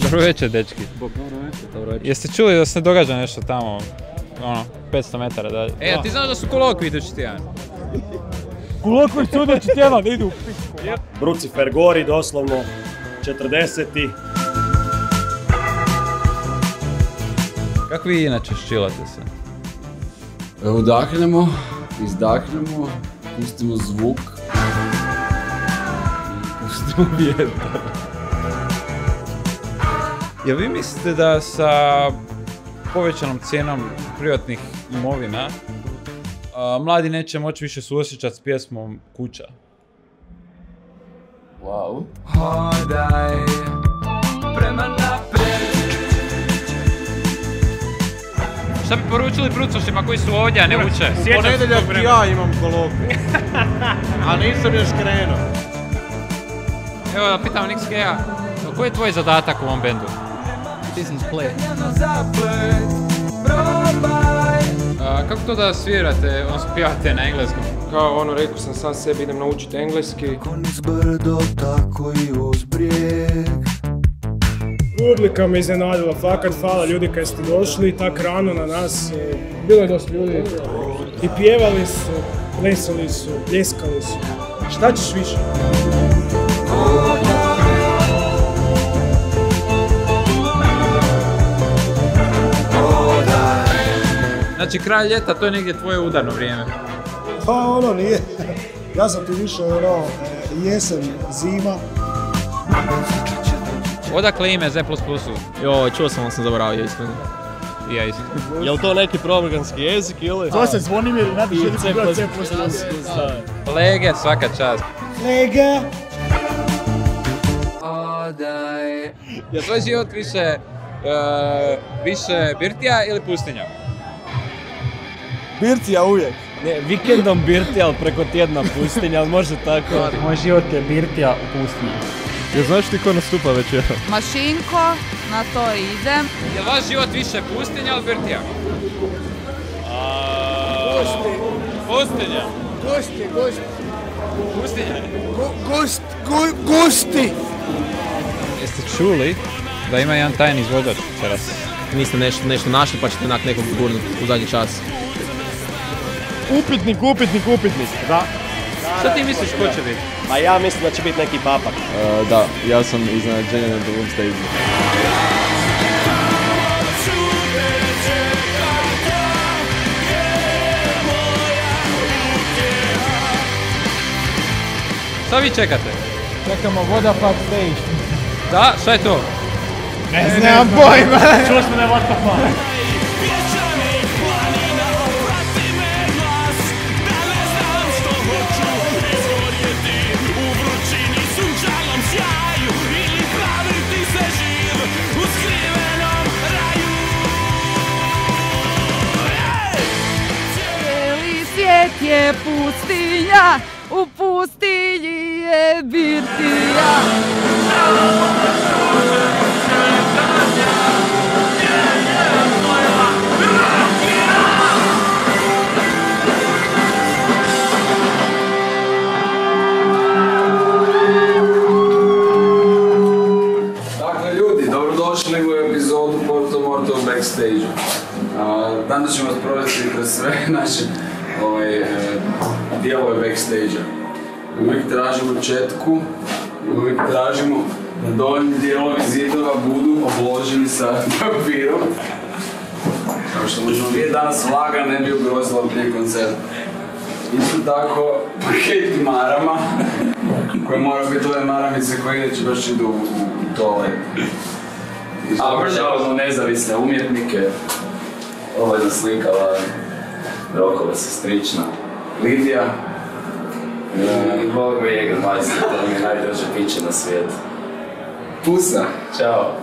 Dobro večer, dečki. Jeste čuli da se događa nešto tamo, 500 metara dalje? A ti znaš da su kolokvi idući tjedan? Kolokvi su idući tjedan, idu u pisku. Brucifer gori, doslovno, 40. Kako vi inače ščilate se? Udahnemo, izdahnemo, pustimo zvuk i pustimo vjetar. Jel vi mislite da sa povećanom cijenom privatnih imovina mladi neće moći više suosjećati s pjesmom Kuća? Wow. Hodaj prema naprijed. Šta bi poručili brucošima koji su ovdje, a ne uče? U ponedjeljak ja imam kolokvij, a nisam još krenuo. Evo da pitam Nix-Geja, koji je tvoj zadatak u ovom bendu? Business play. Kako to da svirate, pjevate na engleskom? Kao rekao sam sam sebi idem naučiti engleski. Kako niz brdo, tako i uz brijeg. Publika me iznenadila, fakat hvala ljudi kad ste došli tak rano na nas. Bilo je dosta ljudi i pjevali su, plesali su, pljeskali su. Šta ćeš više? Znači kraj ljeta, to je negdje tvoje udarno vrijeme. Pa nije. Ja sam ti više jesen, zima. Odakle ime Z++? Joj, čuo sam, sam zaboravio iskreno. I ja isto. Je li to neki programski jezik ili? Zove se Zvonimir i nadi želi pogledati C++. Lege, svaka čast. Lege! Hodaj. Je tvoj život više birtija ili pustinja? Birtija uvijek. Ne, vikendom birtija, ali preko tjedna pustinja, ali može tako. Moj život je birtija u pustinji. Jel znaš ti ko nastupa večera? Mašinko, na to idem. Je vaš život više pustinja ili birtija? Pustinja. Gosti. Pustinja. Gosti! Jeste čuli da ima jedan tajni izvođač večeras? Niste nešto našli pa ćete nekog gurnuti u zadnji čas. Upitnik. Da. Šta ti misliš ko će biti? Pa ja mislim da će biti neki papak. Da, ja sam iznenađenje na drugom stage. Šta vi čekate? Čekamo Vodafak stage. Da, šta je to? Ne znam pojma! Čuli smo da je What the fuck. Cijeli svijet je pustinja, u pustinji je birtija. Dakle ljudi, dobrodošli u epizodu Porto Morto Backstage-u. Danas ćemo vas provesti kroz sve naše dijelove backstage-a. Uvijek tražimo četku, uvijek tražimo da donji dijelovi zidova budu obloženi sa papirom. Kao što možemo vidjeti, danas vlaga ne bi ugrozila prije koncerta. Isto tako paket marama, koje moraju biti ove maramice koje inače baš idu u toalet. I završavamo nezavisne umjetnike. Ovo je naslikala Rokova sestrična Lidija. I Bog me Jägermeister, to mi je najdraže piće na svijetu. Pusa, čao!